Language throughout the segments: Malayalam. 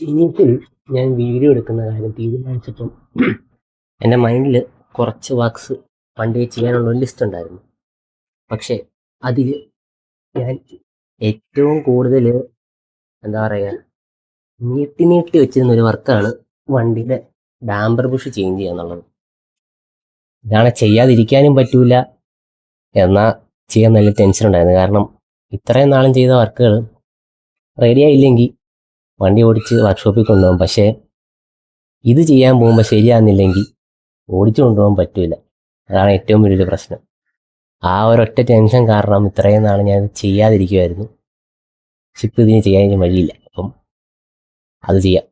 ഇനിഷ്യൽ ഞാൻ വീഡിയോ എടുക്കുന്ന കാര്യം തീരുമാനിച്ചപ്പം എൻ്റെ മൈൻഡിൽ കുറച്ച് വർക്ക്സ് പണ്ടേ ചെയ്യാനുള്ള ഒരു ലിസ്റ്റ് ഉണ്ടായിരുന്നു. പക്ഷേ അതിൽ ഞാൻ ഏറ്റവും കൂടുതൽ എന്താ പറയുക നീട്ടി നീട്ടി വെച്ചിരുന്ന ഒരു വർക്കാണ് വണ്ടിയുടെ ഡാമ്പർ ബുഷ് ചേഞ്ച് ചെയ്യുക എന്നുള്ളത്. ഇതാണ് ചെയ്യാതിരിക്കാനും പറ്റൂല, എന്നാൽ ചെയ്യാൻ നല്ല ടെൻഷൻ ഉണ്ടായിരുന്നു. കാരണം ഇത്രയും നാളും ചെയ്ത വർക്കുകൾ റെഡിയായില്ലെങ്കിൽ വണ്ടി ഓടിച്ച് വർക്ക്ഷോപ്പിൽ കൊണ്ടുപോകും. പക്ഷേ ഇത് ചെയ്യാൻ പോകുമ്പോൾ ശരിയാകുന്നില്ലെങ്കിൽ ഓടിച്ചു കൊണ്ടുപോകാൻ പറ്റില്ല. അതാണ് ഏറ്റവും വലിയൊരു പ്രശ്നം. ആ ഒരൊറ്റ ടെൻഷൻ കാരണം ഇത്രയും നാൾ ഞാൻ ചെയ്യാതിരിക്കുമായിരുന്നു. പക്ഷെ ഇപ്പം ഇതിന് ചെയ്യാൻ വഴിയില്ല. അപ്പം അത് ചെയ്യാം.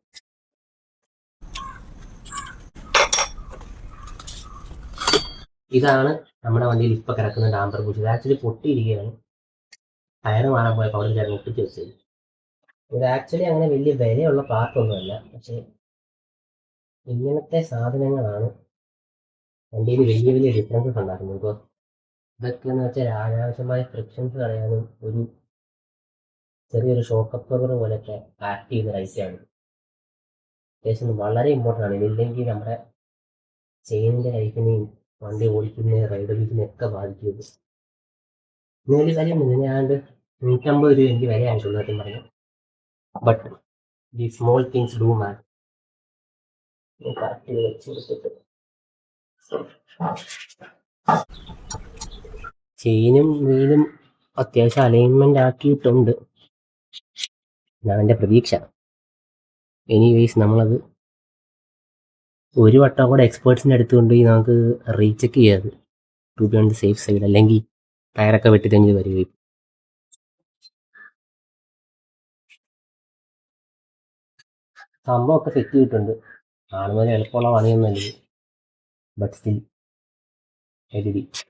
ഇതാണ് നമ്മുടെ വണ്ടിയിൽ ഇപ്പം കിടക്കുന്ന ഡാമ്പർ ബുഷ്. ഇത് ആക്ച്വലി പൊട്ടിയിരിക്കുകയാണ്. ടയർ മാറാൻ പോയപ്പോൾ അവിടെ ചേർന്ന് ഒട്ടിച്ച് വെച്ചത്. ഇത് ആക്ച്വലി അങ്ങനെ വലിയ വിലയുള്ള പാർട്ടൊന്നുമല്ല. പക്ഷേ ഇങ്ങനത്തെ സാധനങ്ങളാണ് വണ്ടിയിൽ വലിയ വലിയ ഡിഫറൻസസ് ഉണ്ടാക്കുന്നത്. ഇപ്പോൾ ഇതൊക്കെയെന്ന് വെച്ചാൽ അനാവശ്യമായ ഫ്രിക്ഷൻസ് കളയാനും ഒരു ചെറിയൊരു ഷോക്ക് അബ്സോർബർ പോലെയൊക്കെ ആക്ട് ചെയ്യുന്ന ലൈറ്റാണ്. അത്യാവശ്യം വളരെ ഇമ്പോർട്ടൻ്റ് ആണ്. ഇതില്ലെങ്കിൽ നമ്മുടെ ചെയിനിൻ്റെ ലൈഫിനെയും വണ്ടി ഓടിക്കുന്ന റൈഡബിലിറ്റിനെയൊക്കെ ബാധിക്കുന്നത്. ഇങ്ങനെ വലിയ കാര്യമൊന്നും ഞാണ്ട് 150 രൂപ എനിക്ക് വിലയായിട്ടുള്ളൂ സത്യം പറഞ്ഞു. But the small things do matter. Correct വെച്ച് കൊടുത്തിട്ട് ചെയിനും വീലും അത്യാവശ്യം അലൈൻമെൻ്റ് ആക്കിയിട്ടുണ്ട് എന്നാണ് എൻ്റെ പ്രതീക്ഷ. എനിവേസ് നമ്മളത് ഒരു വട്ടം കൂടെ എക്സ്പേർട്സിൻ്റെ അടുത്ത് കൊണ്ടുപോയി നമുക്ക് റീചെക്ക് ചെയ്യാത് to be on the safe side. അല്ലെങ്കിൽ ടയറൊക്കെ വെട്ടിത്തെഞ്ഞ് വരികയും സംഭവമൊക്കെ സെറ്റ് ചെയ്തിട്ടുണ്ട്. കാണുന്നതിന് എളുപ്പമുള്ള പണിയൊന്നുമല്ല, but still I did it.